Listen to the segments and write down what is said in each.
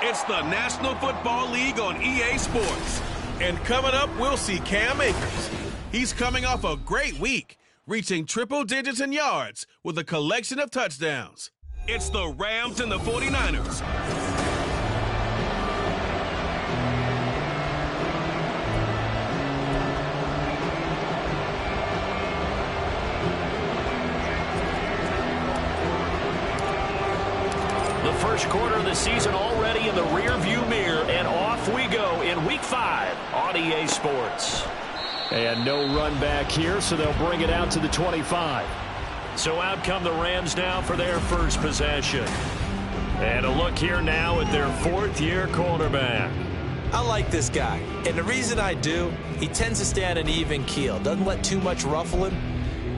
It's the National Football League on EA Sports. And coming up, we'll see Cam Akers. He's coming off a great week, reaching triple digits in yards with a collection of touchdowns. It's the Rams and the 49ers. The first quarter of the season already in the rearview mirror, and off we go in Week 5 on EA Sports. And no run back here, so they'll bring it out to the 25. So out come the Rams now for their first possession. And a look here now at their fourth-year quarterback. I like this guy, and the reason I do, he tends to stay on an even keel, doesn't let too much ruffle him.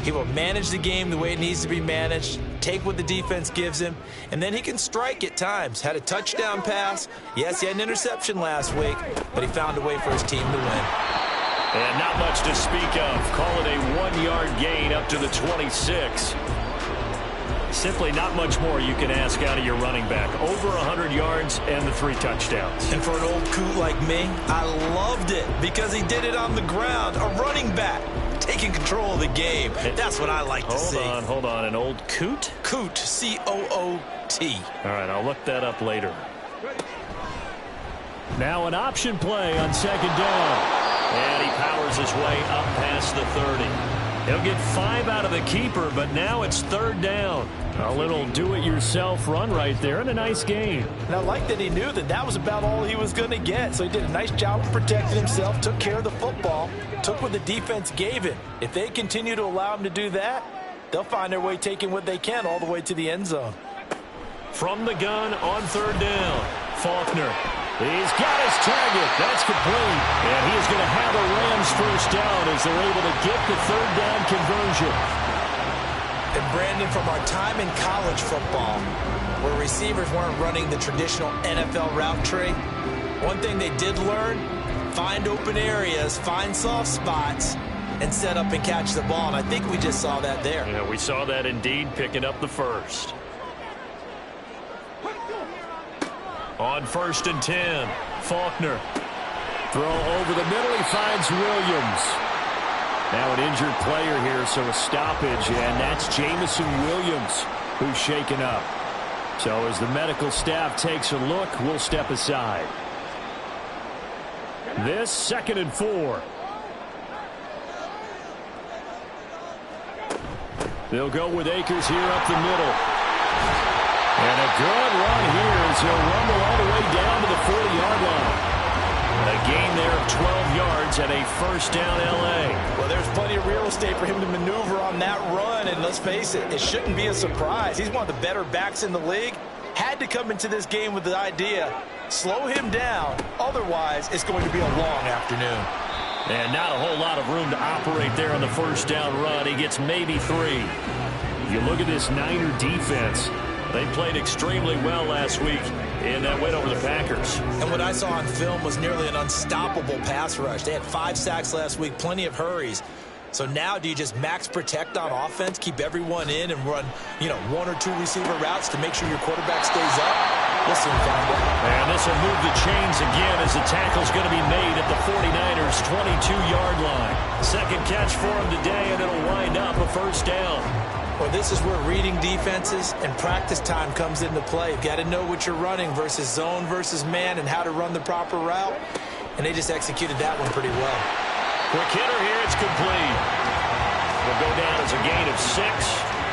He will manage the game the way it needs to be managed, take what the defense gives him, and then he can strike at times. Had a touchdown pass. Yes, he had an interception last week, but he found a way for his team to win. And not much to speak of. Call it a 1-yard gain up to the 26. Simply not much more you can ask out of your running back. Over 100 yards and the 3 touchdowns. And for an old coot like me, I loved it because he did it on the ground. A running back taking control of the game. That's what I like to see. Hold on. An old coot? Coot, C-O-O-T. All right, I'll look that up later. Now an option play on second down. And he powers his way up past the 30. He'll get 5 out of the keeper, but now it's third down. A little do-it-yourself run right there, and a nice gain. And I like that he knew that that was about all he was going to get. So he did a nice job of protecting himself, took care of the football, took what the defense gave him. If they continue to allow him to do that, they'll find their way taking what they can all the way to the end zone. From the gun on third down, Faulkner. He's got his target. That's complete. And he is going to have a Rams first down as they're able to get the third down conversion. And Brandon, from our time in college football, where receivers weren't running the traditional NFL route tree, one thing they did learn, find open areas, find soft spots, and set up and catch the ball. And I think we just saw that there. Yeah, we saw that indeed, picking up the first. On 1st and 10, Faulkner. Throw over the middle, he finds Williams. Now an injured player here, so a stoppage, and that's Jamison Williams who's shaken up. So as the medical staff takes a look, we'll step aside. This 2nd and 4. They'll go with Akers here up the middle. And a good run here as he'll rumble all the way down to the 40-yard line. A gain there of 12 yards and a first down L.A. Well, there's plenty of real estate for him to maneuver on that run, and let's face it, it shouldn't be a surprise. He's one of the better backs in the league. Had to come into this game with the idea, slow him down, otherwise it's going to be a long afternoon. And not a whole lot of room to operate there on the first down run. He gets maybe 3. If you look at this Niner defense, they played extremely well last week in that win over the Packers. And what I saw on film was nearly an unstoppable pass rush. They had 5 sacks last week, plenty of hurries. So now do you just max protect on offense, keep everyone in, and run, 1 or 2 receiver routes to make sure your quarterback stays up? We'll soon find out. And this will move the chains again as the tackle's going to be made at the 49ers' 22-yard line. Second catch for him today, and it'll wind up a first down. Well, this is where reading defenses and practice time comes into play. You've got to know what you're running versus zone versus man and how to run the proper route. And they just executed that one pretty well. Quick hitter here, it's complete. Will go down as a gain of 6,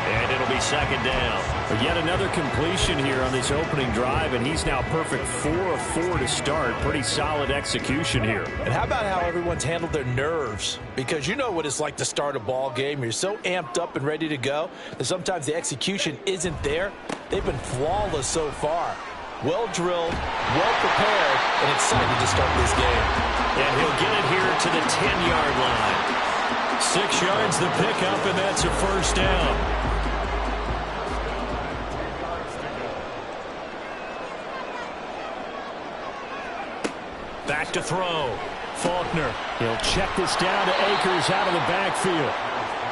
and it'll be second down. But yet another completion here on this opening drive, and he's now perfect 4 of 4 to start. Pretty solid execution here. And how about how everyone's handled their nerves? Because you know what it's like to start a ball game. You're so amped up and ready to go that sometimes the execution isn't there. They've been flawless so far. Well drilled, well prepared, and excited to start this game. And he'll get it here to the 10-yard line. 6 yards the pickup, and that's a first down. Back to throw. Faulkner. He'll check this down to Akers out of the backfield.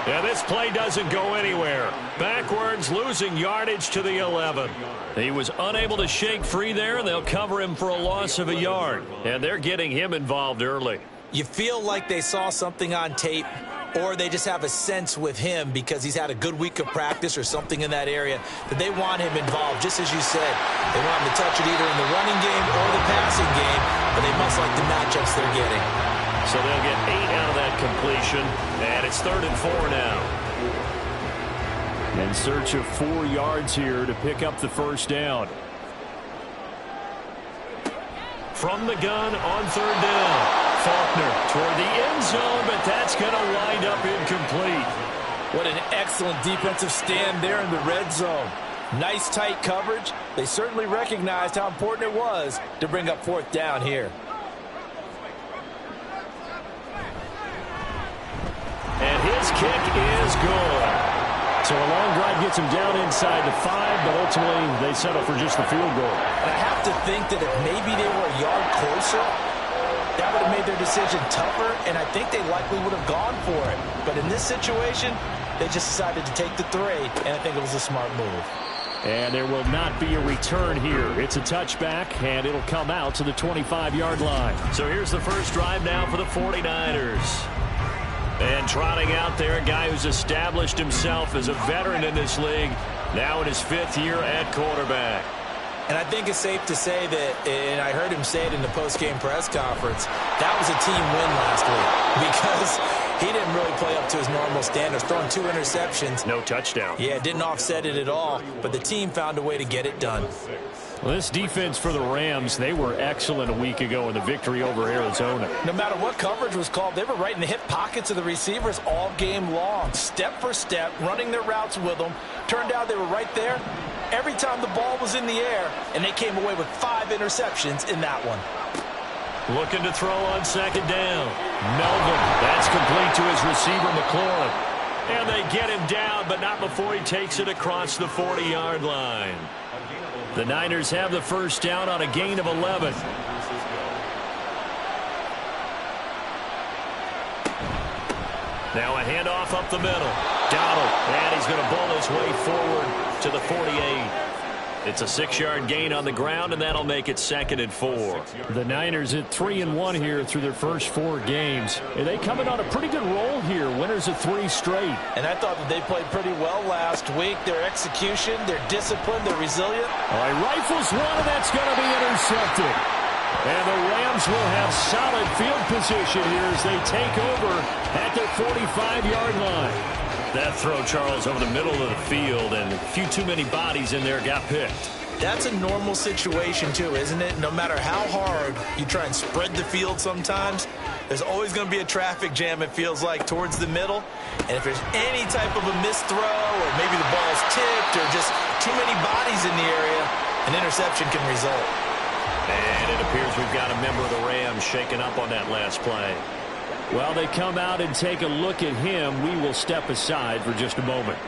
And this play doesn't go anywhere. Backwards, losing yardage to the 11. He was unable to shake free there, and they'll cover him for a loss of a yard. And they're getting him involved early. You feel like they saw something on tape, or they just have a sense with him because he's had a good week of practice or something in that area that they want him involved, just as you said. They want him to touch it either in the running game or the passing game, but they must like the matchups they're getting. So they'll get 8 out of that completion, and it's 3rd and 4 now. In search of 4 yards here to pick up the first down. From the gun on 3rd down. Faulkner toward the end zone, but that's going to wind up incomplete. What an excellent defensive stand there in the red zone. Nice tight coverage. They certainly recognized how important it was to bring up 4th down here. And his kick is good. So a long drive gets him down inside the 5, but ultimately they settle for just the field goal. And I have to think that if maybe they were a yard closer, that would have made their decision tougher, and I think they likely would have gone for it. But in this situation, they just decided to take the 3, and I think it was a smart move. And there will not be a return here. It's a touchback, and it'll come out to the 25-yard line. So here's the first drive now for the 49ers. And trotting out there, a guy who's established himself as a veteran in this league, now in his 5th year at quarterback. And I think it's safe to say that, and I heard him say it in the post-game press conference, that was a team win last week because he didn't really play up to his normal standards, throwing 2 interceptions. No touchdown. Yeah, didn't offset it at all, but the team found a way to get it done. Well, this defense for the Rams, they were excellent a week ago in the victory over Arizona. No matter what coverage was called, they were right in the hip pockets of the receivers all game long, step for step, running their routes with them. Turned out they were right there every time the ball was in the air, and they came away with 5 interceptions in that one. Looking to throw on 2nd down. Melvin, that's complete to his receiver, McLaurin. And they get him down, but not before he takes it across the 40-yard line. The Niners have the first down on a gain of 11. Now a handoff up the middle. Donald, and he's going to bowl his way forward to the 48. It's a 6-yard gain on the ground, and that'll make it 2nd and 4. The Niners at 3-1 here through their first 4 games. And they coming on a pretty good roll here. Winners of 3 straight. And I thought that they played pretty well last week. Their execution, their discipline, their resilient. All right, rifles one, and that's going to be intercepted. And the Rams will have solid field position here as they take over at their 45-yard line. That throw, Charles, over the middle of the field, and a few too many bodies in there got picked. That's a normal situation, too, isn't it? No matter how hard you try and spread the field sometimes, there's always going to be a traffic jam, it feels like, towards the middle. And if there's any type of a missed throw, or maybe the ball's tipped, or just too many bodies in the area, an interception can result. And it appears we've got a member of the Rams shaken up on that last play. While they come out and take a look at him, we will step aside for just a moment.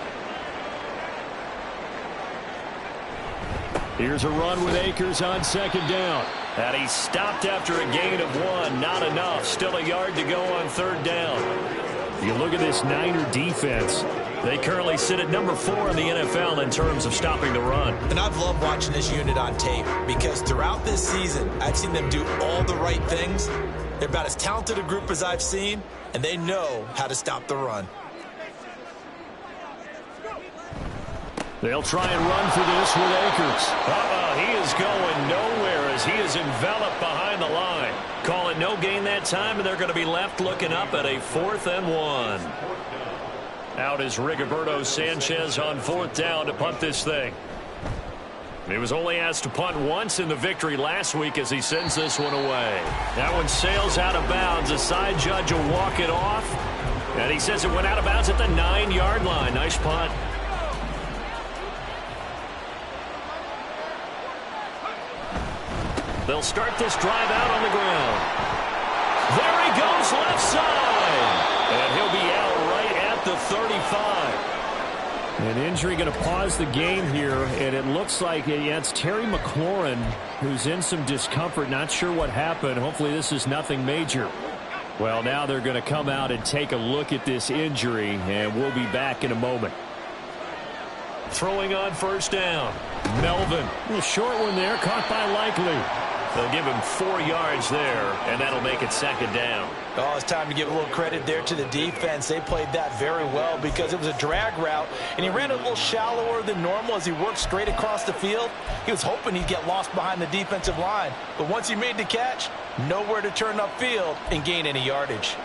Here's a run with Akers on 2nd down. And he stopped after a gain of 1. Not enough. Still a yard to go on 3rd down. You look at this Niner defense. They currently sit at number 4 in the NFL in terms of stopping the run. And I've loved watching this unit on tape because throughout this season, I've seen them do all the right things. They're about as talented a group as I've seen, and they know how to stop the run. They'll try and run for this with Akers. He is going nowhere as he is enveloped behind the line. Call it no gain that time, and they're going to be left looking up at a 4th and 1. Out is Rigoberto Sanchez on 4th down to punt this thing. He was only asked to punt once in the victory last week as he sends this one away. That one sails out of bounds. A side judge will walk it off. And he says it went out of bounds at the 9-yard line. Nice punt. They'll start this drive out on the ground. There he goes left side. And he'll be out right at the 35. An injury going to pause the game here, and it looks like it's Terry McLaurin who's in some discomfort. Not sure what happened. Hopefully this is nothing major. Well, now they're going to come out and take a look at this injury, and we'll be back in a moment. Throwing on first down. Melvin. A short one there, caught by Likely. They'll give him 4 yards there, and that'll make it second down. Oh, it's time to give a little credit there to the defense. They played that very well because it was a drag route, and he ran a little shallower than normal as he worked straight across the field. He was hoping he'd get lost behind the defensive line, but once he made the catch, nowhere to turn upfield and gain any yardage.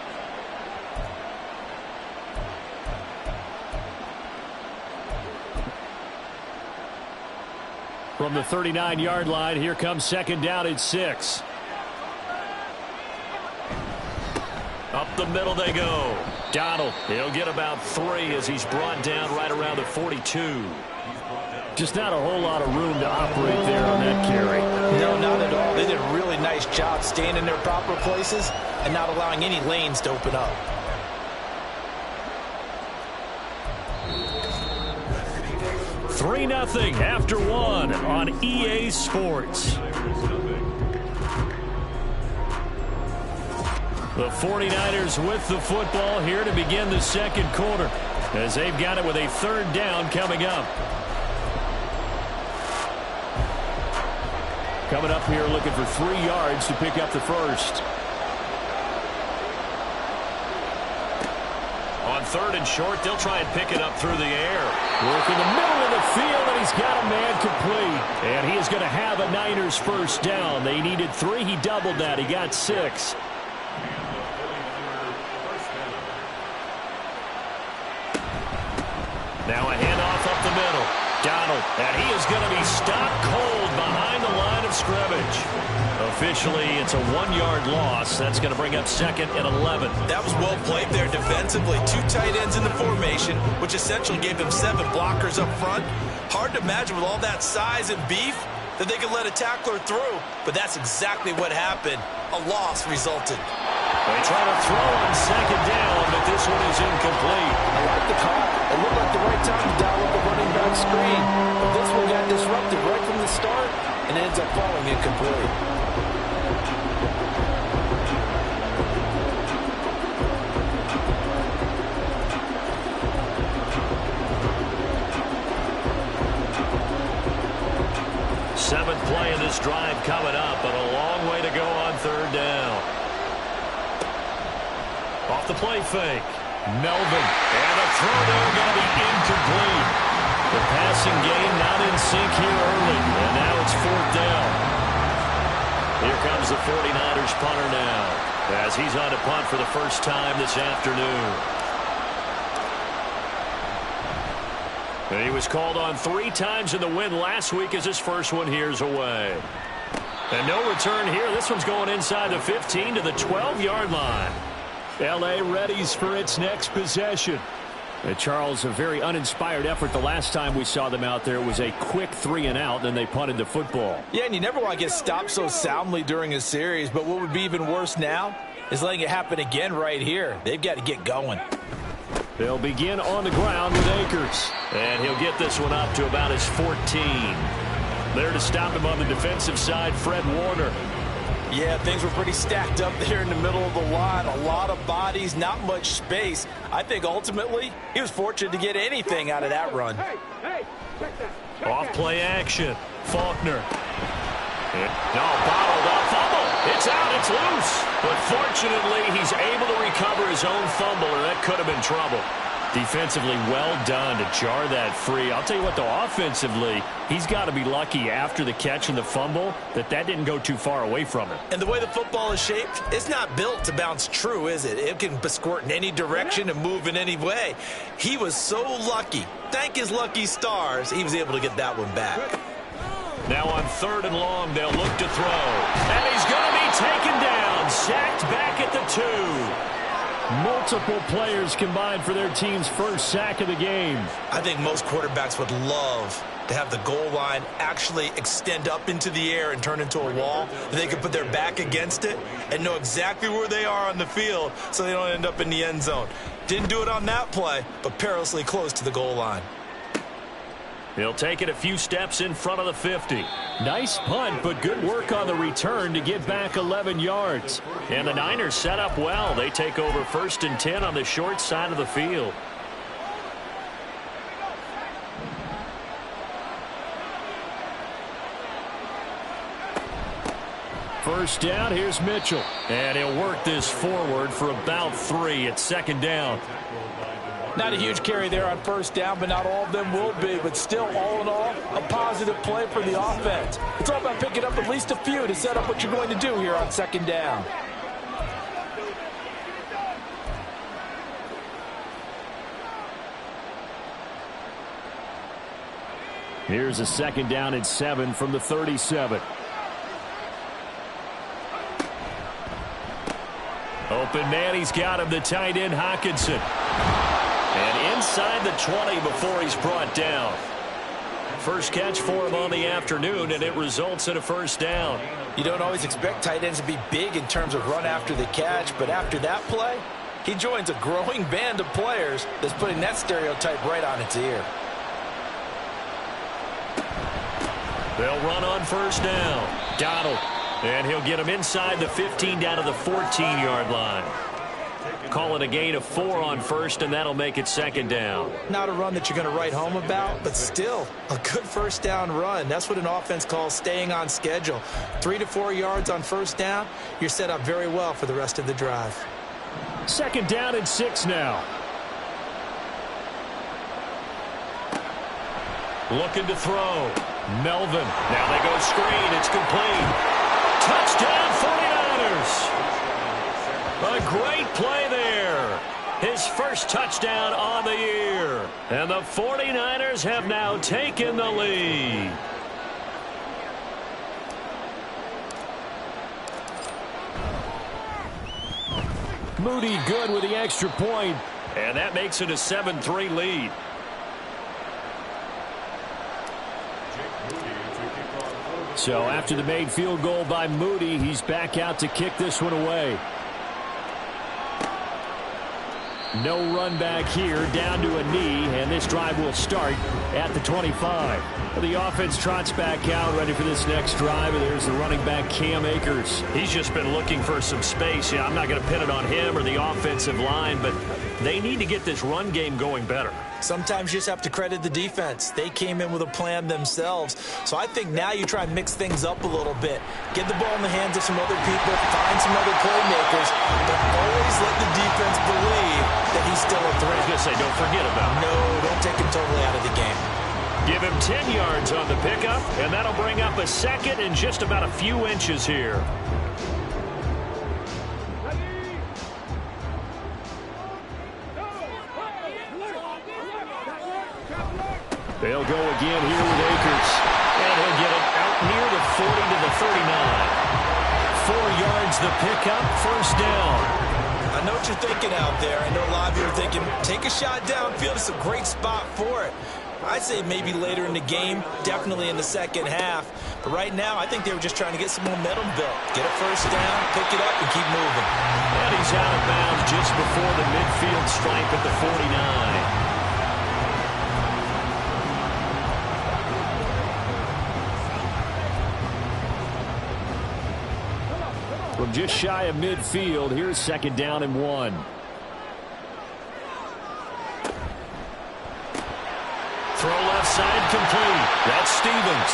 From the 39-yard line, here comes second down at 6. Up the middle they go. Donald, he'll get about 3 as he's brought down right around the 42. Just not a whole lot of room to operate there on that carry. No, not at all. They did a really nice job staying in their proper places and not allowing any lanes to open up. Three 3-0 after 1 on EA Sports. The 49ers with the football here to begin the second quarter as they've got it with a third down coming up. Coming up here looking for 3 yards to pick up the first. On third and short, they'll try and pick it up through the air. Work in the middle of the field, and he's got a man complete. And he is going to have a Niners first down. They needed 3. He doubled that. He got 6. Now a handoff up the middle. Donald, and he is going to be stopped cold behind the line of scrimmage. Officially, it's a 1-yard loss. That's going to bring up second and 11. That was well played there defensively. 2 tight ends in the formation, which essentially gave them 7 blockers up front. Hard to imagine with all that size and beef that they could let a tackler through, but that's exactly what happened. A loss resulted. They try to throw on second down, but this one is incomplete. I like the call. It looked like the right time to dial up the running back screen. But this one got disrupted right from the start and ends up falling incomplete. Seventh play of this drive coming up, but a long way to go on third down. Off the play fake. Melvin. And a throw there going to be incomplete. The passing game not in sync here early. And now it's fourth down. Here comes the 49ers punter now as he's on to punt for the first time this afternoon. And he was called on 3 times in the win last week as his first one here's away. And no return here. This one's going inside the 15 to the 12-yard line. L.A. readies for its next possession. Charles, a very uninspired effort the last time we saw them out there. It was a quick 3 and out, then they punted the football. Yeah, and you never want to get stopped so soundly during a series, but what would be even worse now is letting it happen again right here. They've got to get going. They'll begin on the ground with Akers. And he'll get this one up to about his 14. There to stop him on the defensive side, Fred Warner. Yeah, things were pretty stacked up there in the middle of the line. A lot of bodies, not much space. I think ultimately he was fortunate to get anything out of that run. Off play action. Faulkner. No, bottled up. Fumble. It's out. It's loose. But fortunately, he's able to recover his own fumble, or that could have been trouble. Defensively, well done to jar that free. I'll tell you what, though, offensively, he's got to be lucky after the catch and the fumble that didn't go too far away from him. And the way the football is shaped, it's not built to bounce true, is it? It can squirt in any direction and move in any way. He was so lucky. Thank his lucky stars, he was able to get that one back. Now on third and long, they'll look to throw. And he's going to be taken down, sacked back at the 2. Multiple players combined for their team's first sack of the game. I think most quarterbacks would love to have the goal line actually extend up into the air and turn into a wall. They could put their back against it and know exactly where they are on the field so they don't end up in the end zone. Didn't do it on that play, but perilously close to the goal line. He'll take it a few steps in front of the 50. Nice punt, but good work on the return to get back 11 yards. And the Niners set up well. They take over 1st and 10 on the short side of the field. First down, here's Mitchell. And he'll work this forward for about 3 at 2nd down. Not a huge carry there on 1st down, but not all of them will be. But still, all in all, a positive play for the offense. It's all about picking up at least a few to set up what you're going to do here on 2nd down. Here's a 2nd down and 7 from the 37. Open man, he's got him, the tight end, Hockenson. And inside the 20 before he's brought down. First catch for him on the afternoon, and it results in a 1st down. You don't always expect tight ends to be big in terms of run after the catch, but after that play, he joins a growing band of players that's putting that stereotype right on its ear. They'll run on 1st down. Donald. And he'll get him inside the 15 down to the 14-yard line. Call it a gain of 4 on 1st, and that'll make it 2nd down. Not a run that you're going to write home about, but still a good 1st down run. That's what an offense calls staying on schedule. 3 to 4 yards on 1st down, you're set up very well for the rest of the drive. 2nd down and 6 now. Looking to throw. Melvin. Now they go screen. It's complete. Touchdown 49ers. A great play there. His first touchdown on the year. And the 49ers have now taken the lead. Moody good with the extra point. And that makes it a 7-3 lead. So after the made field goal by Moody, he's back out to kick this one away. No run back here, down to a knee, and this drive will start at the 25. Well, the offense trots back out, ready for this next drive, and there's the running back, Cam Akers. He's just been looking for some space. Yeah, I'm not going to pin it on him or the offensive line, but they need to get this run game going better. Sometimes you just have to credit the defense. They came in with a plan themselves. So I think now you try and mix things up a little bit. Get the ball in the hands of some other people, find some other playmakers, but always let the defense believe that he's still a threat. I was going to say, don't forget about him. No, don't take him totally out of the game. Give him 10 yards on the pickup, and that'll bring up a 2nd and just about a few inches here. They'll go again here with Akers. And he'll get it out near the 40 to the 39. 4 yards the pickup, 1st down. I know what you're thinking out there. I know a lot of you are thinking, take a shot downfield. It's a great spot for it. I'd say maybe later in the game, definitely in the 2nd half. But right now, I think they were just trying to get some momentum built. Get a 1st down, pick it up, and keep moving. And he's out of bounds just before the midfield stripe at the 49. From just shy of midfield, here's 2nd down and 1. Throw left side complete. That's Stevens.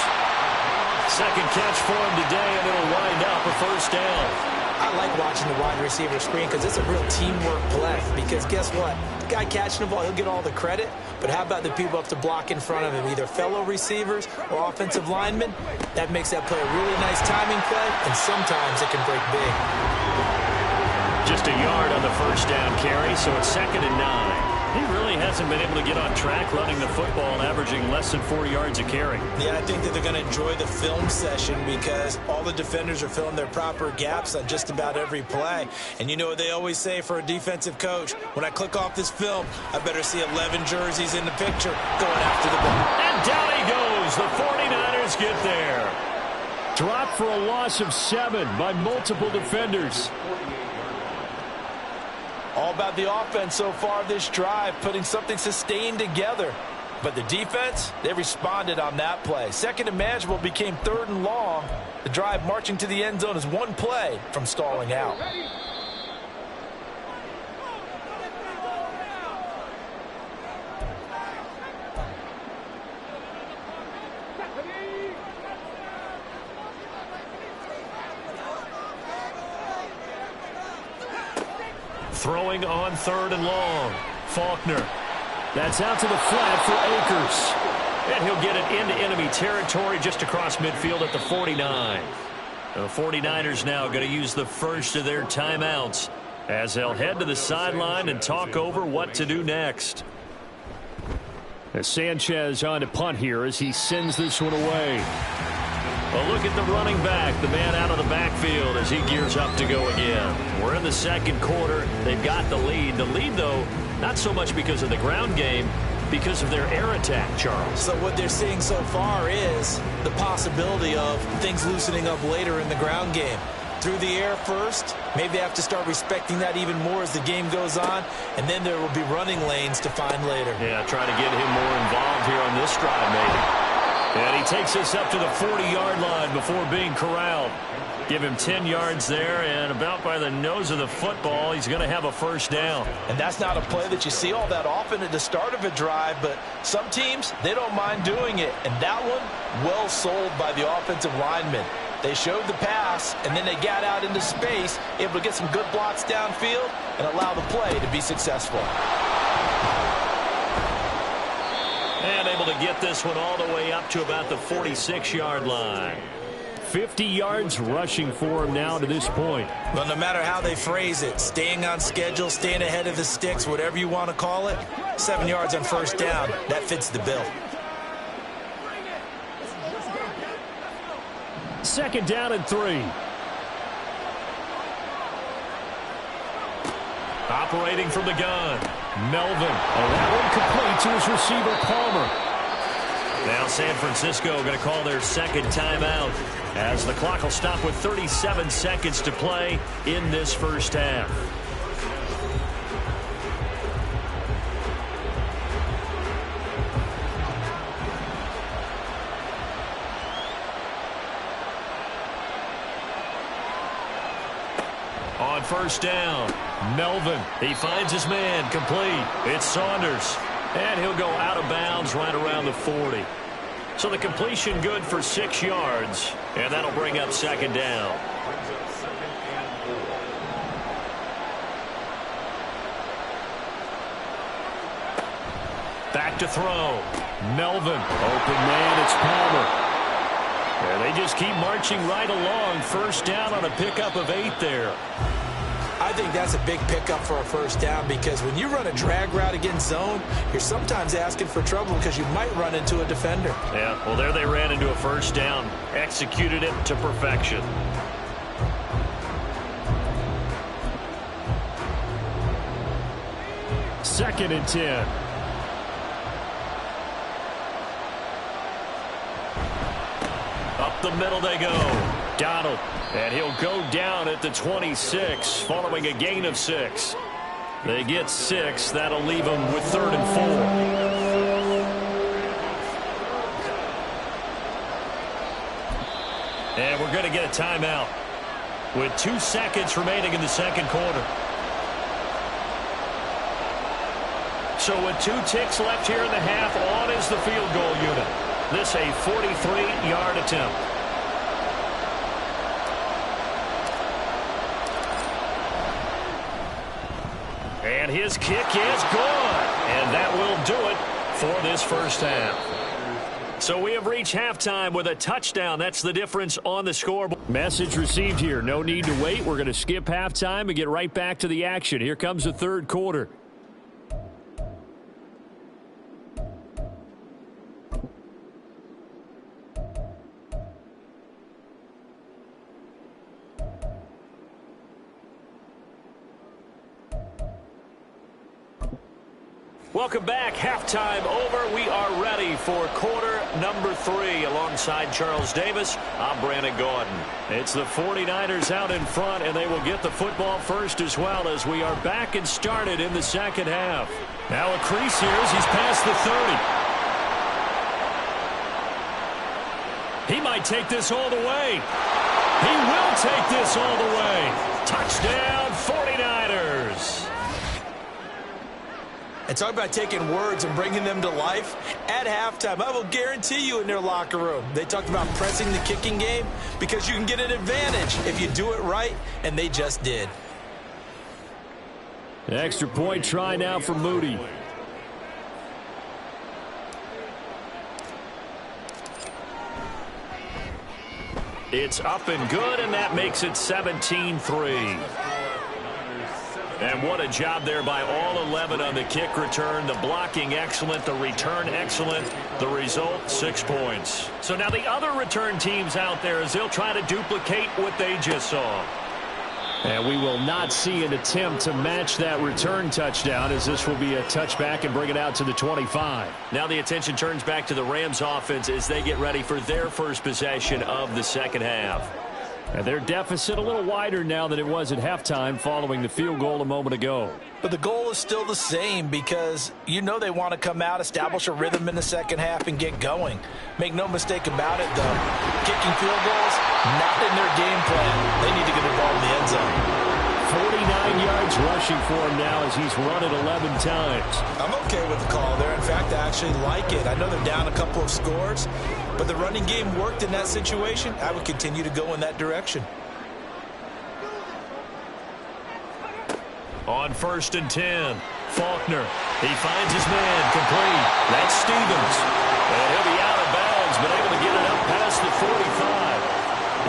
2nd catch for him today, and it'll wind up a 1st down. I like watching the wide receiver screen because it's a real teamwork play. Because guess what? The guy catching the ball, he'll get all the credit. But how about the people up to block in front of him, either fellow receivers or offensive linemen? That makes that play a really nice timing play, and sometimes it can break big. Just a yard on the 1st down carry, so it's 2nd and 9. He really hasn't been able to get on track running the football, averaging less than 4 yards a carry. Yeah, I think that they're going to enjoy the film session because all the defenders are filling their proper gaps on just about every play. And you know what they always say for a defensive coach? When I click off this film, I better see 11 jerseys in the picture going after the ball. And down he goes. The 49ers get there. Dropped for a loss of 7 by multiple defenders. All about the offense so far this drive, putting something sustained together. But the defense, they responded on that play. Second and manageable became third and long. The drive marching to the end zone is one play from stalling out. Throwing on third and long. Faulkner. That's out to the flat for Akers. And he'll get it into enemy territory just across midfield at the 49. The 49ers now going to use the first of their timeouts as they'll head to the sideline and talk over what to do next. As Sanchez on to punt here as he sends this one away. Well, look at the running back, the man out of the backfield as he gears up to go again. We're in the second quarter. They've got the lead. The lead, though, not so much because of the ground game, because of their air attack, Charles. So what they're seeing so far is the possibility of things loosening up later in the ground game. Through the air first, maybe they have to start respecting that even more as the game goes on, and then there will be running lanes to find later. Yeah, try to get him more involved here on this drive, maybe. And he takes us up to the 40-yard line before being corralled. Give him 10 yards there, and about by the nose of the football, he's going to have a first down. And that's not a play that you see all that often at the start of a drive, but some teams, they don't mind doing it. And that one, well sold by the offensive lineman. They showed the pass, and then they got out into space, able to get some good blocks downfield and allow the play to be successful. And able to get this one all the way up to about the 46-yard line. 50 yards rushing for him now to this point. Well, no matter how they phrase it, staying on schedule, staying ahead of the sticks, whatever you want to call it, 7 yards on first down, that fits the bill. Second down and 3. Operating from the gun, Melvin. Oh, that one complete to his receiver, Palmer. Now San Francisco going to call their second timeout as the clock will stop with 37 seconds to play in this first half. On first down, Melvin. He finds his man, complete. It's Saunders. And he'll go out of bounds right around the 40. So the completion good for 6 yards. And that'll bring up second down. Back to throw. Melvin. Open man, it's Palmer. And they just keep marching right along. First down on a pickup of 8 there. I think that's a big pickup for a first down because when you run a drag route against zone, you're sometimes asking for trouble because you might run into a defender. Yeah, well, there they ran into a first down. Executed it to perfection. Second and 10. Up the middle they go. Donald. And he'll go down at the 26 following a gain of 6. They get 6. That'll leave them with 3rd and 4. And we're going to get a timeout with 2 seconds remaining in the second quarter. So with 2 ticks left here in the half, on is the field goal unit. This a 43-yard attempt. And his kick is good. And that will do it for this first half. So we have reached halftime with a touchdown. That's the difference on the scoreboard. Message received here. No need to wait. We're going to skip halftime and get right back to the action. Here comes the third quarter. Welcome back. Halftime over. We are ready for quarter number 3. Alongside Charles Davis, I'm Brandon Gordon. It's the 49ers out in front, and they will get the football first as well as we are back and started in the second half. Now a crease here as he's past the 30. He might take this all the way. He will take this all the way. Touchdown, 49ers. And talk about taking words and bringing them to life. At halftime, I will guarantee you in their locker room, they talked about pressing the kicking game because you can get an advantage if you do it right, and they just did. Extra point try now for Moody. It's up and good, and that makes it 17-3. And what a job there by all 11 on the kick return. The blocking excellent, the return excellent. The result, 6 points. So now the other return teams out there as they'll try to duplicate what they just saw. And we will not see an attempt to match that return touchdown, as this will be a touchback and bring it out to the 25. Now the attention turns back to the Rams offense as they get ready for their first possession of the second half. And their deficit a little wider now than it was at halftime following the field goal a moment ago. But the goal is still the same because you know they want to come out, establish a rhythm in the second half, and get going. Make no mistake about it, though. Kicking field goals, not in their game plan. They need to get the ball in the end zone. 49 yards rushing for him now as he's run it 11 times. I'm okay with the call there. In fact, I actually like it. I know they're down a couple of scores, but the running game worked in that situation. I would continue to go in that direction. On 1st and 10, Faulkner. He finds his man complete. That's Stevens. And he'll be out of bounds, but able to get it up past the 45.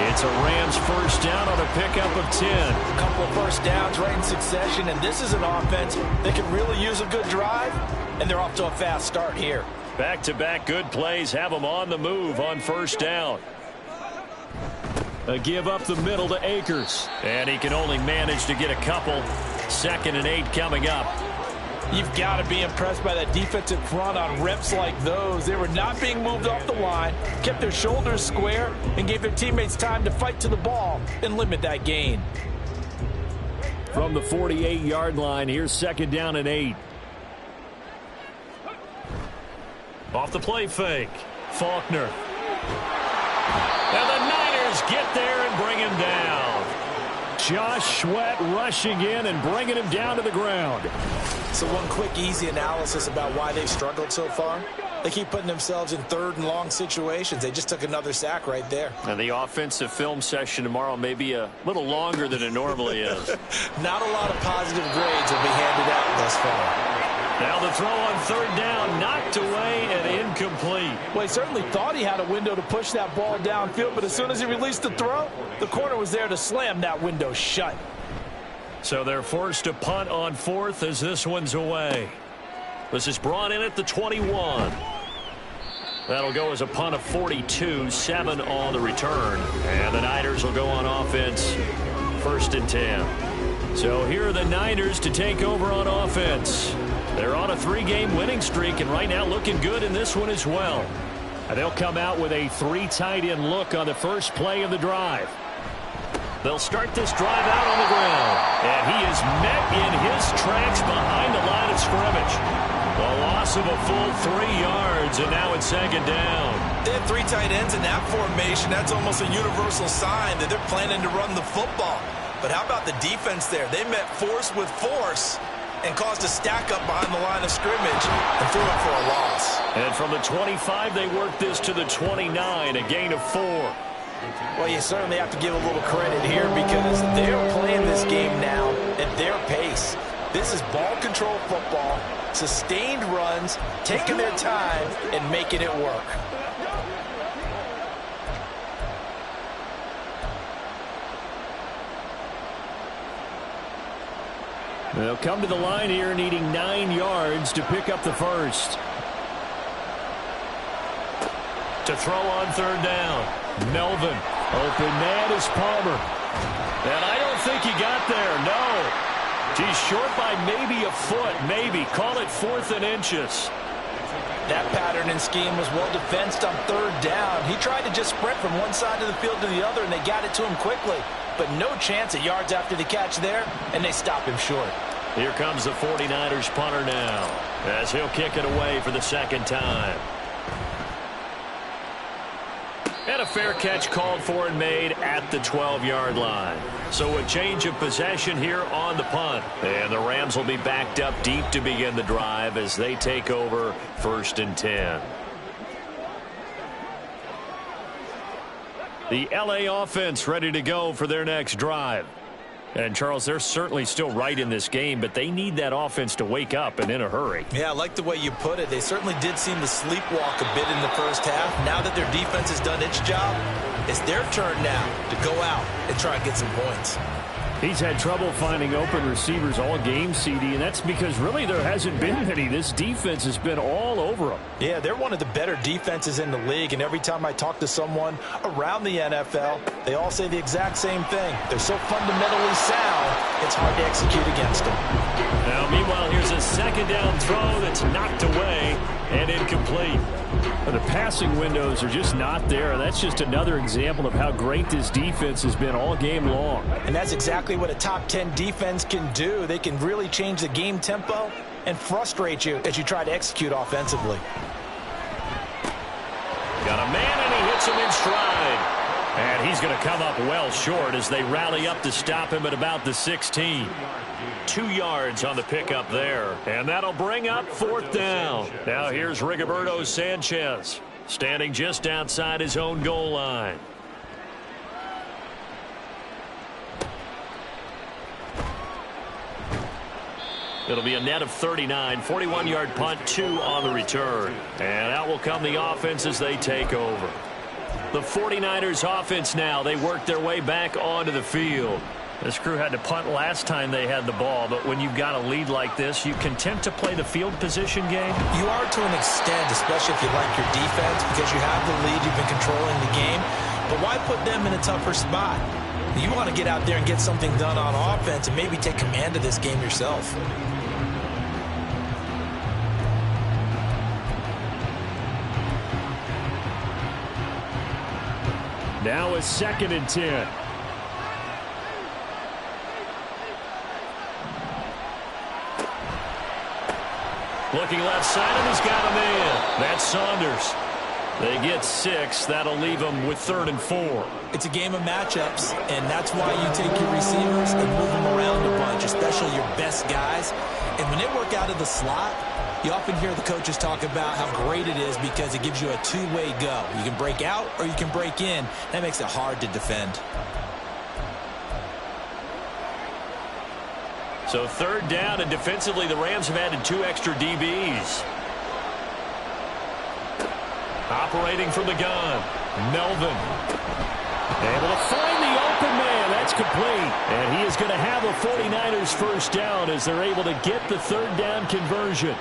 It's a Rams first down on a pickup of 10. A couple of first downs right in succession, and this is an offense that can really use a good drive, and they're off to a fast start here. Back-to-back good plays have them on the move on first down. A give up the middle to Akers. And he can only manage to get a couple. 2nd and 8 coming up. You've got to be impressed by that defensive front on reps like those. They were not being moved off the line, kept their shoulders square, and gave their teammates time to fight to the ball and limit that gain. From the 48-yard line, here's 2nd down and 8. Off the play fake, Faulkner. And the Niners get there and bring him down. Josh Sweat rushing in and bringing him down to the ground. So one quick, easy analysis about why they've struggled so far. They keep putting themselves in 3rd and long situations. They just took another sack right there. And the offensive film session tomorrow may be a little longer than it normally is. Not a lot of positive grades will be handed out thus far. Now the throw on 3rd down, knocked away and incomplete. Well, he certainly thought he had a window to push that ball downfield, but as soon as he released the throw, the corner was there to slam that window shut. So they're forced to punt on 4th as this one's away. This is brought in at the 21. That'll go as a punt of 42, 7 on the return. And the Niners will go on offense, 1st and 10. So here are the Niners to take over on offense. They're on a 3-game winning streak, and right now looking good in this one as well. And they'll come out with a 3 tight end look on the first play of the drive. They'll start this drive out on the ground. And he is met in his tracks behind the line of scrimmage. A loss of a full 3 yards, and now it's 2nd down. They have 3 tight ends in that formation. That's almost a universal sign that they're planning to run the football. But how about the defense there? They met force with force and caused a stack up behind the line of scrimmage and threw it for a loss. And from the 25, they worked this to the 29, a gain of 4. Well, you certainly have to give a little credit here because they're playing this game now at their pace. This is ball control football, sustained runs, taking their time, and making it work. They'll come to the line here needing 9 yards to pick up the first. To throw on 3rd down. Melvin. Open man is Palmer. And I don't think he got there. No. He's short by maybe a foot. Maybe. Call it 4th and inches. That pattern and scheme was well defensed on 3rd down. He tried to just sprint from one side of the field to the other, and they got it to him quickly. But no chance at yards after the catch there, and they stop him short. Here comes the 49ers punter now, as he'll kick it away for the 2nd time. And a a fair catch called for and made at the 12-yard line. So a change of possession here on the punt. And the Rams will be backed up deep to begin the drive as they take over 1st and 10. The LA offense ready to go for their next drive. And, Charles, they're certainly still right in this game, but they need that offense to wake up and in a hurry. Yeah, I like the way you put it. They certainly did seem to sleepwalk a bit in the first half. Now that their defense has done its job, it's their turn now to go out and try and get some points. He's had trouble finding open receivers all game, CD, and that's because really there hasn't been many. This defense has been all over them. Yeah, they're one of the better defenses in the league, and every time I talk to someone around the NFL, they all say the exact same thing. They're so fundamentally sound, it's hard to execute against them. Now, meanwhile, here's a 2nd down throw that's knocked away and incomplete. The passing windows are just not there. That's just another example of how great this defense has been all game long. And that's exactly what a top 10 defense can do. They can really change the game tempo and frustrate you as you try to execute offensively. Got a man, and he hits him in stride. And he's going to come up well short as they rally up to stop him at about the 16. 2 yards on the pickup there. And that'll bring up 4th down. Now here's Rigoberto Sanchez standing just outside his own goal line. It'll be a net of 39, 41-yard punt, 2 on the return. And out will come the offense as they take over. The 49ers offense now, they work their way back onto the field. This crew had to punt last time they had the ball, but when you've got a lead like this, you content to play the field position game? You are to an extent, especially if you like your defense, because you have the lead, you've been controlling the game. But why put them in a tougher spot? You want to get out there and get something done on offense and maybe take command of this game yourself. Now a 2nd and 10. Looking left side, and he's got a man. That's Saunders. They get 6. That'll leave them with 3rd and 4. It's a game of matchups, and that's why you take your receivers and move them around a bunch, especially your best guys. And when they work out of the slot, you often hear the coaches talk about how great it is because it gives you a two-way go. You can break out or you can break in. That makes it hard to defend. So 3rd down, and defensively the Rams have added 2 extra DBs. Operating from the gun, Melvin. Able to find the open man. That's complete. And he is going to have a 49ers 1st down as they're able to get the 3rd down conversion.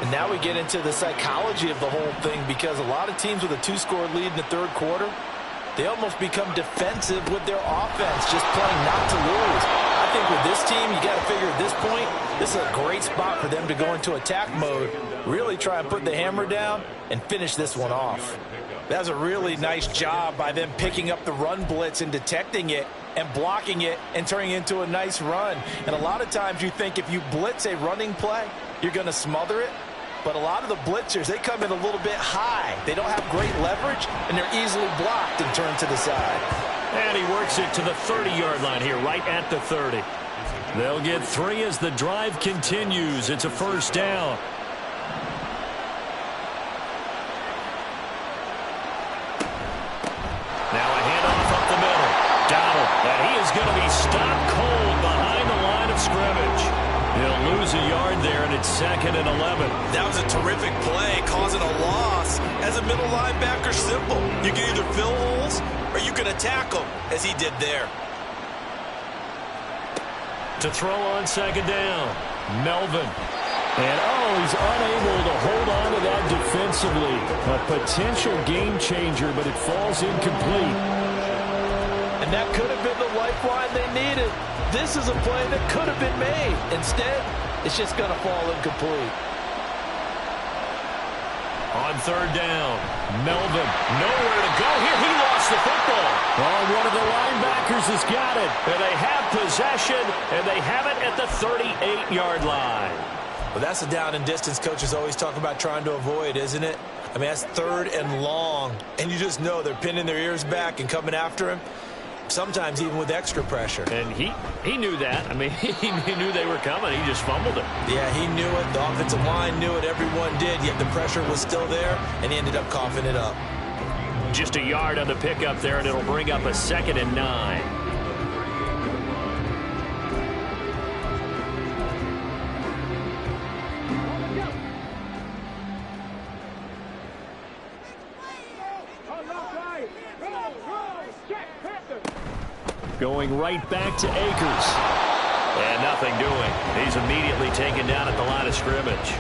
And now we get into the psychology of the whole thing, because a lot of teams with a 2-score lead in the 3rd quarter, they almost become defensive with their offense, just playing not to lose. I think with this team, you got to figure at this point, this is a great spot for them to go into attack mode, really try and put the hammer down and finish this one off. That was a really nice job by them picking up the run blitz and detecting it and blocking it and turning it into a nice run. And a lot of times you think if you blitz a running play, you're going to smother it. But a lot of the blitzers, they come in a little bit high. They don't have great leverage, and they're easily blocked and turned to the side. And he works it to the 30-yard line here, right at the 30. They'll get 3 as the drive continues. It's a 1st down. Now a handoff up the middle. Donald, and he is going to be stopped cold behind the line of scrimmage. He'll lose a yard there, and it's 2nd and 11. That was a terrific play, causing a loss. As a middle linebacker, simple. You can either fill holes or you can attack them, as he did there. To throw on 2nd down, Melvin. And, he's unable to hold on to that defensively. A potential game changer, but it falls incomplete. And that could have been the lifeline they needed. This is a play that could have been made. Instead, it's just going to fall incomplete. On 3rd down, Melvin, nowhere to go here. He lost the football. One of the linebackers has got it. And they have possession, and they have it at the 38-yard line. Well, that's the down and distance coaches always talk about trying to avoid, isn't it? I mean, that's 3rd and long, and you just know they're pinning their ears back and coming after him, sometimes even with extra pressure. And he knew that. I mean, he knew they were coming. He just fumbled it. Yeah, he knew it. The offensive line knew it. Everyone did, yet the pressure was still there, and he ended up coughing it up. Just a yard on the pickup there, and it'll bring up a 2nd and 9. Going right back to Akers. And nothing doing. He's immediately taken down at the line of scrimmage.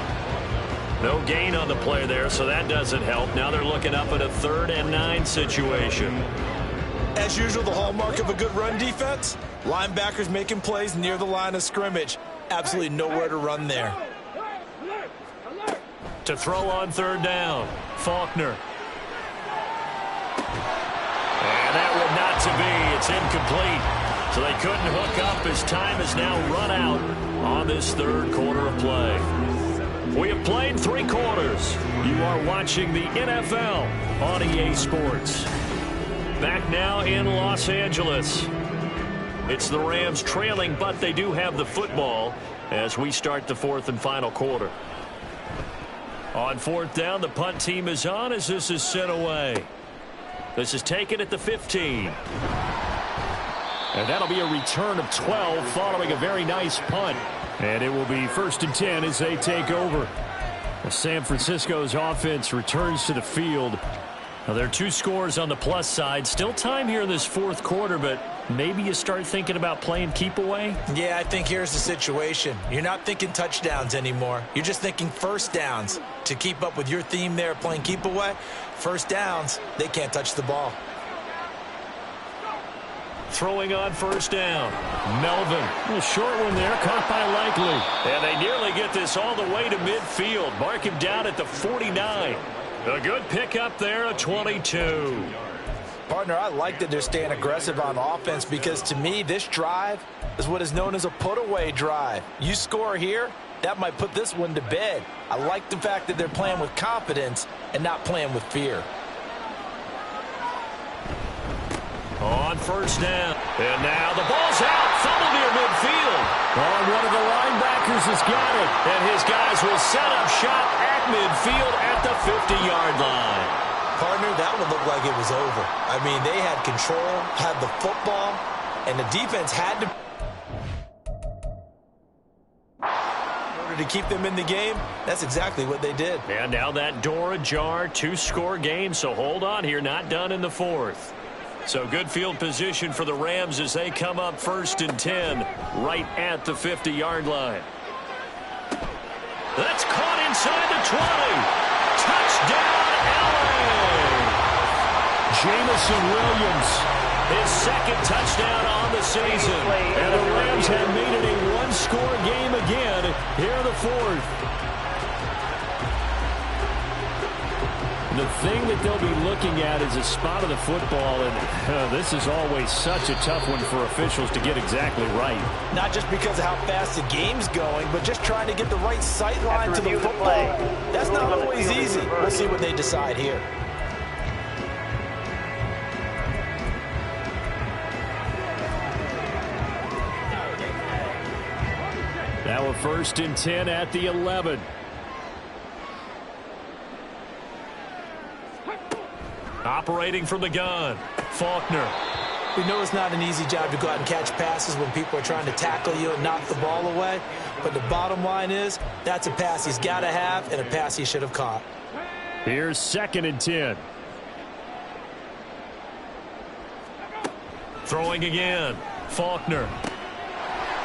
No gain on the play there, so that doesn't help. Now they're looking up at a 3rd and 9 situation. As usual, the hallmark of a good run defense, linebackers making plays near the line of scrimmage. Absolutely nowhere to run there. To throw on 3rd down, Faulkner. And that would not to be. It's incomplete. So they couldn't hook up as time is now run out on this 3rd quarter of play. We have played 3 quarters. You are watching the NFL on EA Sports. Back now in Los Angeles. It's the Rams trailing, but they do have the football as we start the 4th and final quarter. On 4th down, the punt team is on as this is sent away. This is taken at the 15. And that'll be a return of 12 following a very nice punt. And it will be 1st and 10 as they take over. San Francisco's offense returns to the field. Now, there are 2 scores on the plus side. Still time here in this 4th quarter, but maybe you start thinking about playing keep away? Yeah, I think here's the situation. You're not thinking touchdowns anymore. You're just thinking 1st downs. To keep up with your theme there, playing keep away, 1st downs, they can't touch the ball. Throwing on 1st down. Melvin. A little short one there, caught by Likely. And they nearly get this all the way to midfield. Mark him down at the 49. A good pickup there, a 22. Partner, I like that they're staying aggressive on offense because to me, this drive is what is known as a put-away drive. You score here, that might put this one to bed. I like the fact that they're playing with confidence and not playing with fear. On 1st down. And now the ball's out. Fumble near midfield. Oh, one of the linebackers has got it. And his guys will set up shop at midfield at the 50-yard line. Partner, that would look like it was over. I mean, they had control, had the football, and the defense had to... In order to keep them in the game, that's exactly what they did. And now that door ajar, 2-score game, so hold on here, not done in the 4th. So good field position for the Rams as they come up 1st and 10 right at the 50-yard line. That's caught inside the 20. Touchdown, LA! Jamison Williams, his 2nd touchdown on the season. And the Rams have made it a 1-score game again here in the 4th. The thing that they'll be looking at is a spot of the football, and this is always such a tough one for officials to get exactly right. Not just because of how fast the game's going, but just trying to get the right sight line to the football. That's not always easy. We'll see what they decide here. Now a 1st and 10 at the 11. Operating from the gun, Faulkner. We know it's not an easy job to go out and catch passes when people are trying to tackle you and knock the ball away. But the bottom line is, that's a pass he's got to have and a pass he should have caught. Here's 2nd and 10. Throwing again, Faulkner.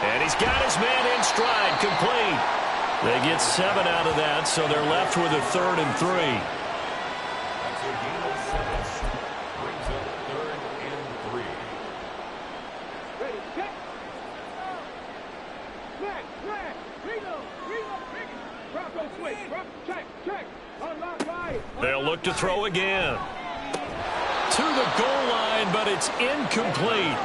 And he's got his man in stride, complete. They get 7 out of that, so they're left with a 3rd and 3. They'll look to throw again. To the goal line, but it's incomplete.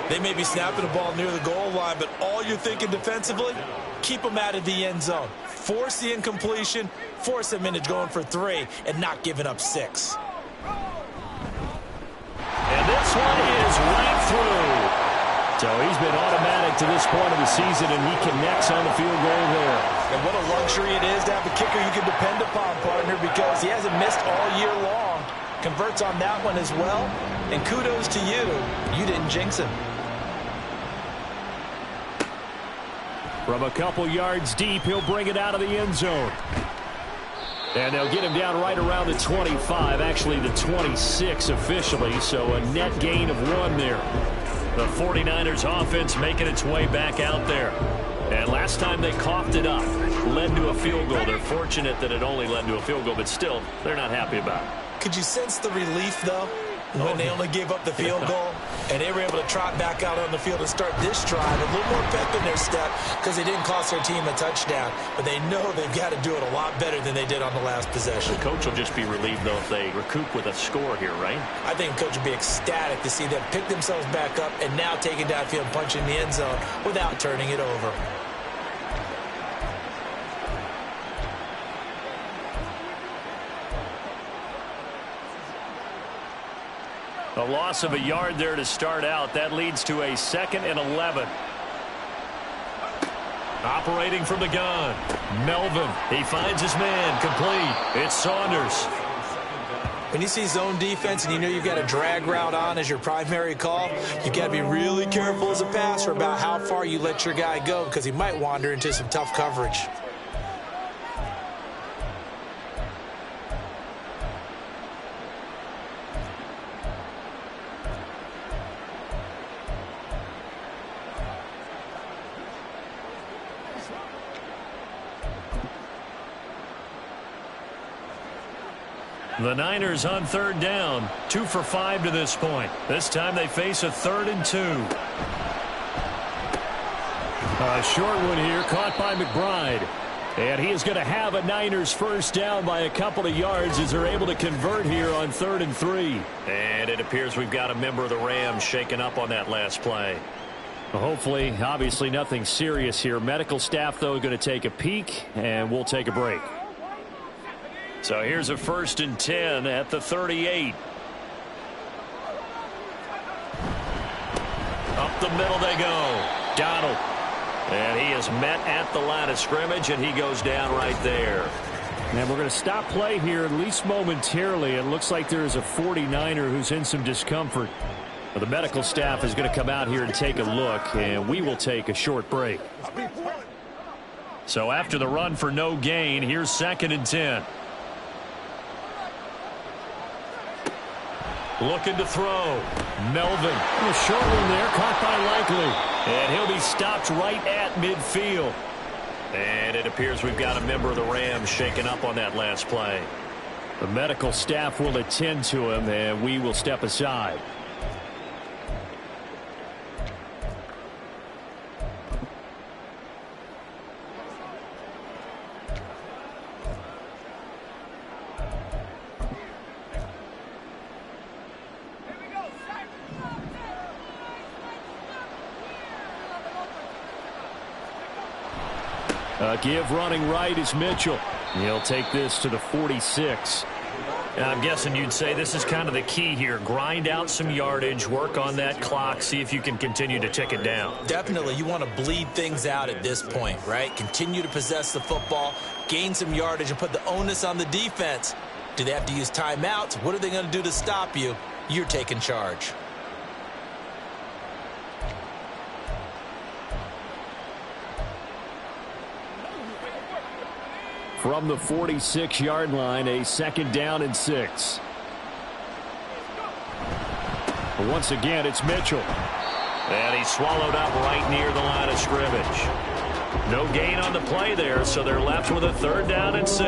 They may be snapping the ball near the goal line, but all you're thinking defensively, Keep them out of the end zone. Force the incompletion, force them into going for 3, and not giving up 6. And this one is right through. So he's been automatic to this point of the season, and he connects on the field goal there. And what a luxury it is to have a kicker you can depend upon, partner, because he hasn't missed all year long. Converts on that one as well. And kudos to you. You didn't jinx him. From a couple yards deep, he'll bring it out of the end zone. And they'll get him down right around the 25, actually the 26 officially, so a net gain of 1 there. The 49ers offense making its way back out there. And last time they coughed it up, led to a field goal. They're fortunate that it only led to a field goal, but still, they're not happy about it. Could you sense the relief, though, when they only gave up the field goal? And they were able to trot back out on the field and start this drive. A little more pep in their step because they didn't cost their team a touchdown. But they know they've got to do it a lot better than they did on the last possession. The coach will just be relieved, though, if they recoup with a score here, right? I think the coach will be ecstatic to see them pick themselves back up and now take it downfield and punch in the end zone without turning it over. A loss of a yard there to start out. That leads to a 2nd and 11. Operating from the gun. Melvin. He finds his man. Complete. It's Saunders. When you see zone defense and you know you've got a drag route on as your primary call, you've got to be really careful as a passer about how far you let your guy go because he might wander into some tough coverage. The Niners on 3rd down, 2 for 5 to this point. This time they face a 3rd and 2. A short one here, caught by McBride. And he is going to have a Niners first down by a couple of yards as they're able to convert here on 3rd and 3. And it appears we've got a member of the Rams shaken up on that last play. Hopefully, obviously nothing serious here. Medical staff, though, going to take a peek, and we'll take a break. So here's a 1st and 10 at the 38. Up the middle they go. Donald. And he is met at the line of scrimmage, and he goes down right there. And we're going to stop play here, at least momentarily. It looks like there is a 49er who's in some discomfort. The medical staff is going to come out here and take a look, and we will take a short break. So after the run for no gain, here's 2nd and 10. Looking to throw. Melvin. A short one there, caught by Likely. And he'll be stopped right at midfield. And it appears we've got a member of the Rams shaken up on that last play. The medical staff will attend to him, and we will step aside. Give running right is Mitchell. He'll take this to the 46. And I'm guessing you'd say this is kind of the key here. Grind out some yardage, work on that clock, see if you can continue to tick it down. Definitely. You want to bleed things out at this point, right? Continue to possess the football, gain some yardage, and put the onus on the defense. Do they have to use timeouts? What are they going to do to stop you? You're taking charge. From the 46-yard line, a 2nd down and 6. Once again, it's Mitchell. And he's swallowed up right near the line of scrimmage. No gain on the play there, so they're left with a 3rd down and 6.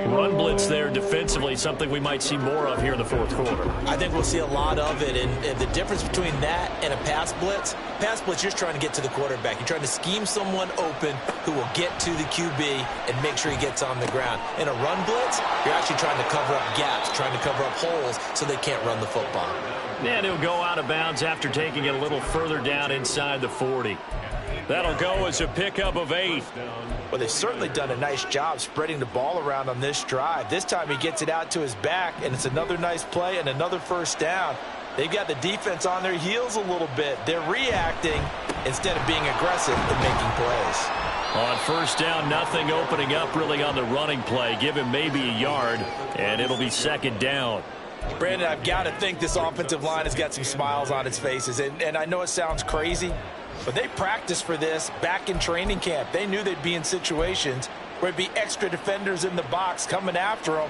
Run blitz there defensively, something we might see more of here in the 4th quarter. I think we'll see a lot of it, and the difference between that and a pass blitz, you're just trying to get to the quarterback. You're trying to scheme someone open who will get to the QB and make sure he gets on the ground. In a run blitz, you're actually trying to cover up gaps, trying to cover up holes so they can't run the football. And he'll go out of bounds after taking it a little further down inside the 40. That'll go as a pickup of 8. Well, they've certainly done a nice job spreading the ball around on this drive. This time he gets it out to his back, and it's another nice play and another first down. They've got the defense on their heels a little bit. They're reacting instead of being aggressive and making plays. On first down, nothing opening up really on the running play. Give him maybe a yard, and it'll be second down. Brandon, I've got to think this offensive line has got some smiles on its faces. And I know it sounds crazy, but they practiced for this back in training camp. They knew they'd be in situations where there'd be extra defenders in the box coming after them,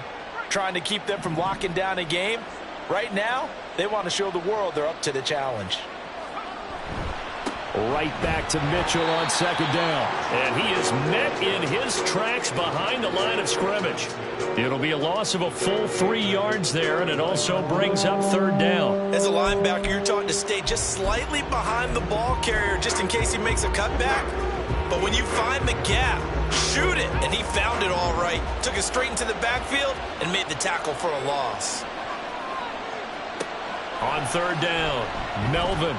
trying to keep them from locking down a game. Right now, they want to show the world they're up to the challenge. Right back to Mitchell on second down. And he is met in his tracks behind the line of scrimmage. It'll be a loss of a full 3 yards there, and it also brings up third down. As a linebacker, you're taught to stay just slightly behind the ball carrier just in case he makes a cutback. But when you find the gap, shoot it. And he found it all right. Took it straight into the backfield and made the tackle for a loss. On third down, Melvin.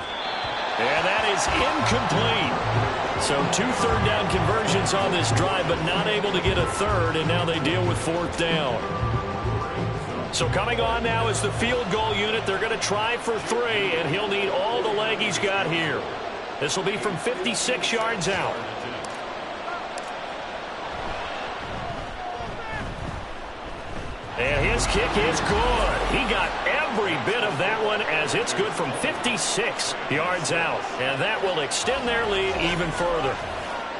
And that is incomplete. So 2 third-down conversions on this drive, but not able to get a third, and now they deal with fourth down. So coming on now is the field goal unit. They're going to try for 3, and he'll need all the leg he's got here. This will be from 56 yards out. And his kick is good. He got every bit of that one as it's good from 56 yards out. And that will extend their lead even further.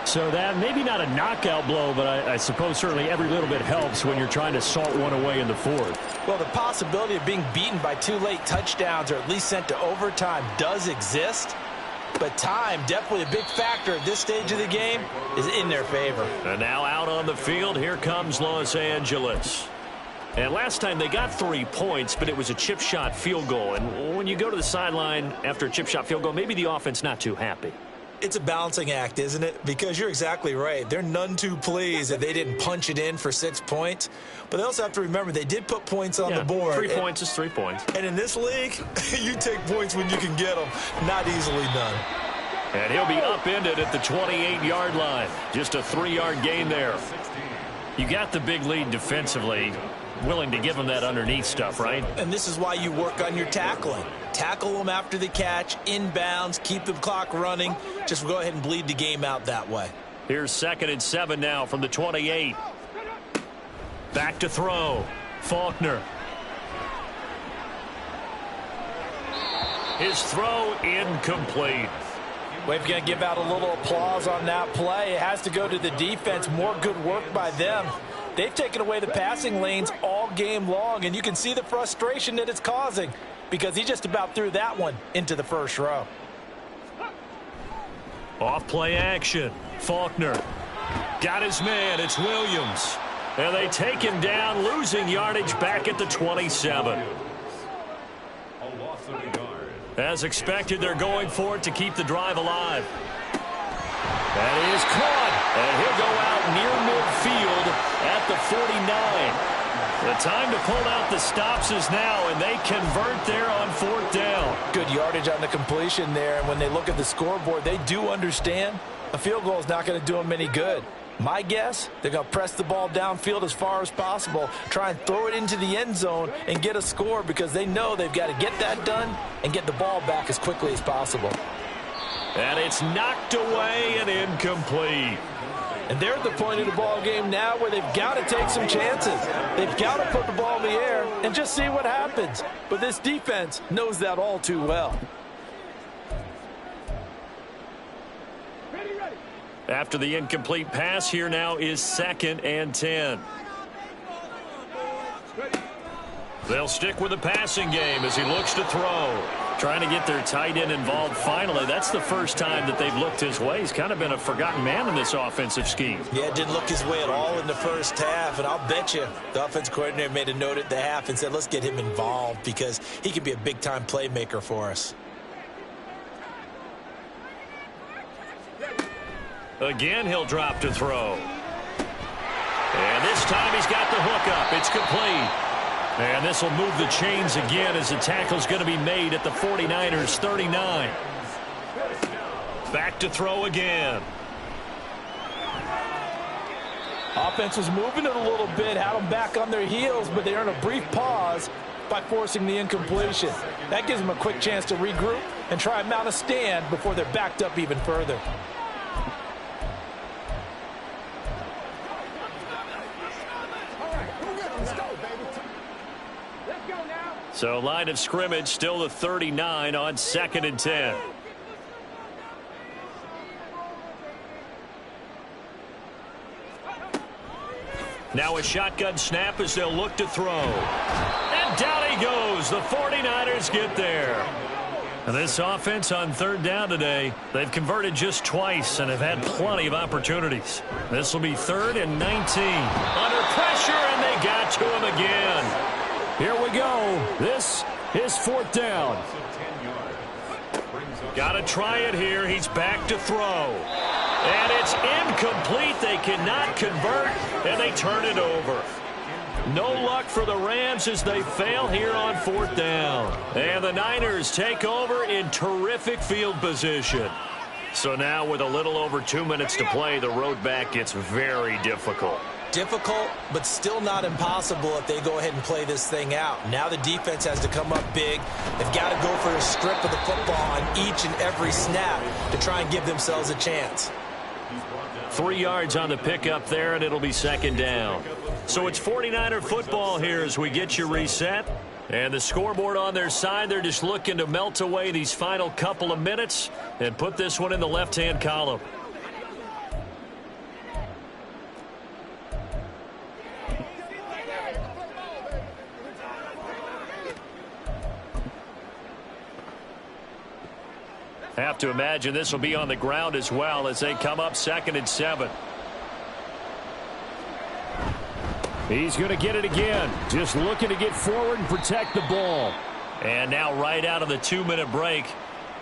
So that maybe not a knockout blow, but I suppose certainly every little bit helps when you're trying to salt one away in the fourth. Well, the possibility of being beaten by 2 late touchdowns or at least sent to overtime does exist. But time, definitely a big factor at this stage of the game, is in their favor. And now out on the field, here comes Los Angeles. And last time they got 3 points, but it was a chip shot field goal. And when you go to the sideline after a chip shot field goal, maybe the offense not too happy. It's a balancing act, isn't it? Because you're exactly right. They're none too pleased that they didn't punch it in for 6 points. But they also have to remember they did put points on the board. 3 points is 3 points. And in this league, you take points when you can get them. Not easily done. And he'll be upended at the 28-yard line. Just a 3-yard gain there. You got the big lead defensively. Willing to give them that underneath stuff, right? And this is why you work on your tackling. Tackle them after the catch, inbounds, keep the clock running. Just go ahead and bleed the game out that way. Here's 2nd and 7 now from the 28. Back to throw. Faulkner. His throw incomplete. We're going to give out a little applause on that play. It has to go to the defense. More good work by them. They've taken away the passing lanes all game long, and you can see the frustration that it's causing because he just about threw that one into the first row. Off play action. Faulkner got his man. It's Williams. And they take him down, losing yardage back at the 27. As expected, they're going for it to keep the drive alive. That is caught, and he'll go out near midfield at the 49. The time to pull out the stops is now, and they convert there on fourth down. Good yardage on the completion there, and when they look at the scoreboard, they do understand a field goal is not going to do them any good. My guess, they're going to press the ball downfield as far as possible, try and throw it into the end zone and get a score because they know they've got to get that done and get the ball back as quickly as possible. And it's knocked away and incomplete. And they're at the point of the ball game now where they've got to take some chances. They've got to put the ball in the air and just see what happens. But this defense knows that all too well. After the incomplete pass, here now is 2nd and 10. They'll stick with the passing game as he looks to throw. Trying to get their tight end involved finally. That's the first time that they've looked his way. He's kind of been a forgotten man in this offensive scheme. Yeah, it didn't look his way at all in the first half. And I'll bet you the offense coordinator made a note at the half and said, let's get him involved because he can be a big-time playmaker for us. Again, he'll drop to throw. And this time he's got the hook up. It's complete. And this will move the chains again as the tackle's going to be made at the 49ers 39. back to throw again. Offense was moving it a little bit, had them back on their heels, but they earned a brief pause by forcing the incompletion. That gives them a quick chance to regroup and try and mount a stand before they're backed up even further. So line of scrimmage still the 39 on 2nd and 10. Now a shotgun snap as they'll look to throw. And down he goes. The 49ers get there. And this offense on 3rd down today, they've converted just twice and have had plenty of opportunities. This will be 3rd and 19. Under pressure, and they got to him again. Here we go. This is 4th down. Got to try it here. He's back to throw. And it's incomplete. They cannot convert, and they turn it over. No luck for the Rams as they fail here on 4th down. And the Niners take over in terrific field position. So now with a little over 2 minutes to play, the road back gets very difficult. Difficult, but still not impossible if they go ahead and play this thing out. Now the defense has to come up big. They've got to go for a strip of the football on each and every snap to try and give themselves a chance. 3 yards on the pickup there, and it'll be 2nd down. So it's 49er football here as we get you reset. And the scoreboard on their side, they're just looking to melt away these final couple of minutes and put this one in the left-hand column. Have to imagine this will be on the ground as well as they come up 2nd and 7. He's going to get it again. Just looking to get forward and protect the ball. And now right out of the 2-minute break,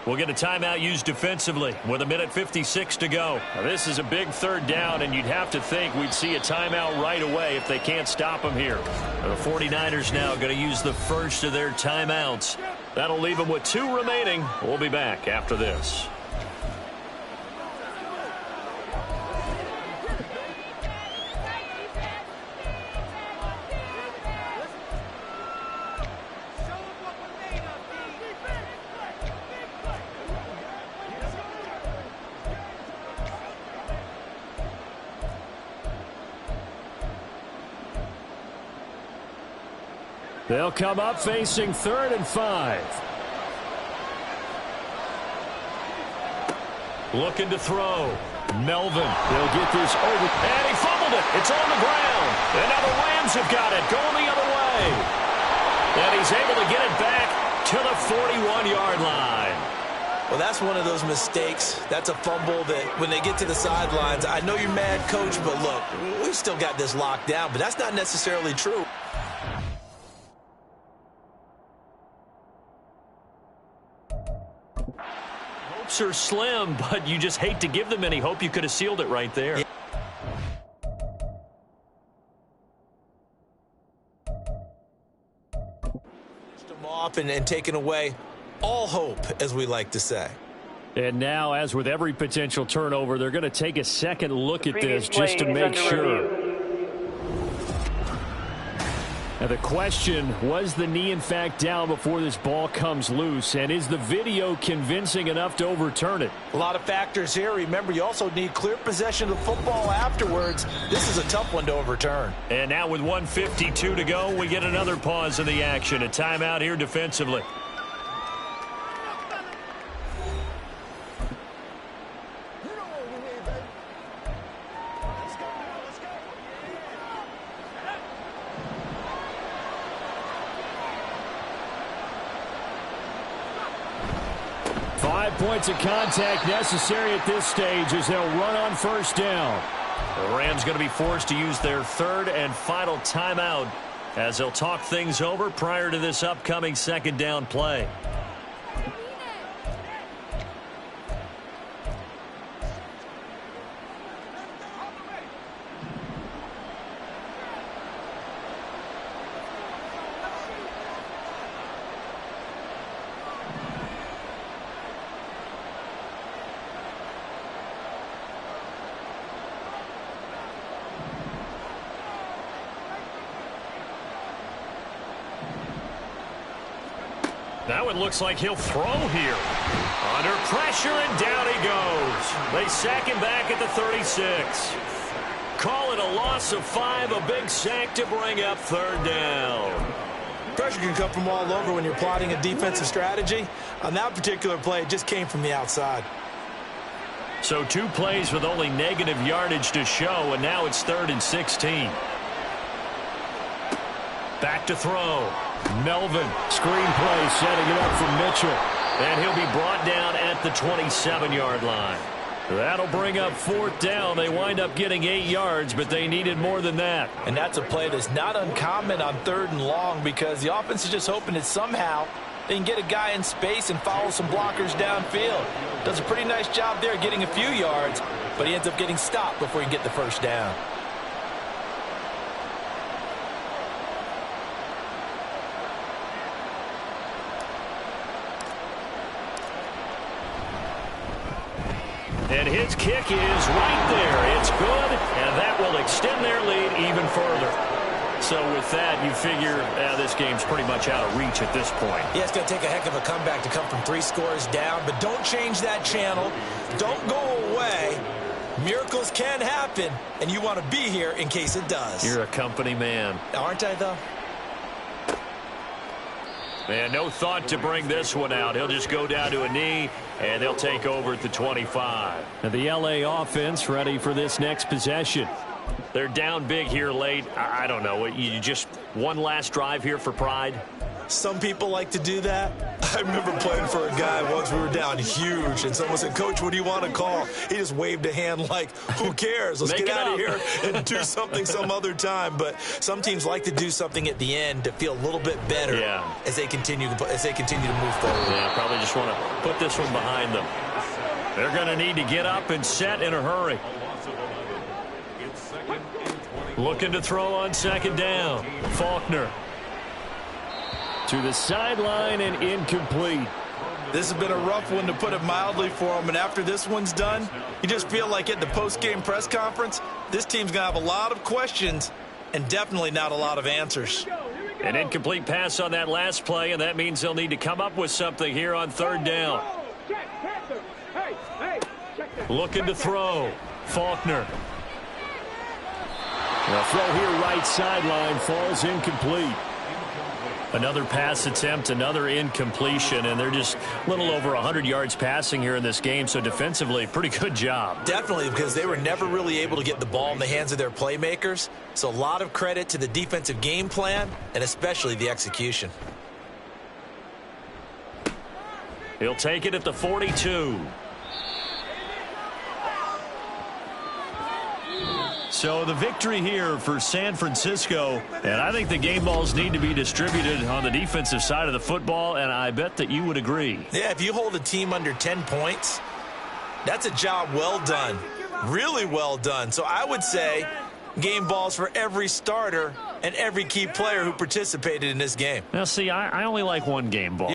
we'll get a timeout used defensively with 1:56 to go. Now, this is a big 3rd down, and you'd have to think we'd see a timeout right away if they can't stop them here. The 49ers now going to use the first of their timeouts. That'll leave them with 2 remaining. We'll be back after this. They'll come up facing 3rd and 5. Looking to throw. Melvin. They'll get this over. And he fumbled it. It's on the ground. And now the Rams have got it. Going the other way. And he's able to get it back to the 41-yard line. Well, that's one of those mistakes. That's a fumble that when they get to the sidelines, I know you're mad, coach, but look, we've still got this locked down, but that's not necessarily true. Hopes are slim, but you just hate to give them any hope. You could have sealed it right there. Yeah. Them off and taken away all hope, as we like to say. And now, as with every potential turnover, they're going to take a second look at this just to make sure. Now the question, was the knee in fact down before this ball comes loose? And is the video convincing enough to overturn it? A lot of factors here. Remember, you also need clear possession of the football afterwards. This is a tough one to overturn. And now with 1:52 to go, we get another pause in the action. A timeout here defensively. Points of contact necessary at this stage as they'll run on 1st down. The Rams going to be forced to use their 3rd and final timeout as they'll talk things over prior to this upcoming 2nd down play. Now it looks like he'll throw here. Under pressure, and down he goes. They sack him back at the 36. Call it a loss of 5, a big sack to bring up third down. Pressure can come from all over when you're plotting a defensive strategy. On that particular play, it just came from the outside. So 2 plays with only negative yardage to show, and now it's 3rd and 16. Back to throw. Melvin, screen play, setting it up for Mitchell. And he'll be brought down at the 27-yard line. That'll bring up 4th down. They wind up getting 8 yards, but they needed more than that. And that's a play that's not uncommon on 3rd and long, because the offense is just hoping that somehow they can get a guy in space and follow some blockers downfield. Does a pretty nice job there getting a few yards, but he ends up getting stopped before he can get the first down. And his kick is right there. It's good, and that will extend their lead even further. So with that, you figure this game's pretty much out of reach at this point. Yeah, it's going to take a heck of a comeback to come from 3 scores down, but don't change that channel. Don't go away. Miracles can happen, and you want to be here in case it does. You're a company man. Aren't I, though? Man, no thought to bring this one out. He'll just go down to a knee, and they'll take over at the 25. And the LA offense ready for this next possession. They're down big here late. I don't know. You just one last drive here for pride? Some people like to do that. I remember playing for a guy once. We were down huge, and someone said, "Coach, what do you want to call?" He just waved a hand like, who cares? Let's get out of here and do something some other time. But some teams like to do something at the end to feel a little bit better as they continue to move forward. Yeah, probably just want to put this one behind them. They're going to need to get up and set in a hurry. Looking to throw on 2nd down. Faulkner. To the sideline and incomplete. This has been a rough one, to put it mildly, for him. And after this one's done, you just feel like at the post-game press conference, this team's going to have a lot of questions and definitely not a lot of answers. An incomplete pass on that last play, and that means they'll need to come up with something here on 3rd down. Looking to throw. Faulkner. The throw here right sideline falls incomplete. Another pass attempt, another incompletion, and they're just a little over 100 yards passing here in this game, so defensively, pretty good job. Definitely, because they were never really able to get the ball in the hands of their playmakers, so a lot of credit to the defensive game plan and especially the execution. He'll take it at the 42. So the victory here for San Francisco, and I think the game balls need to be distributed on the defensive side of the football, and I bet that you would agree. Yeah, if you hold a team under 10 points, that's a job well done, really well done. So I would say game balls for every starter and every key player who participated in this game. Now, see, I only like one game ball.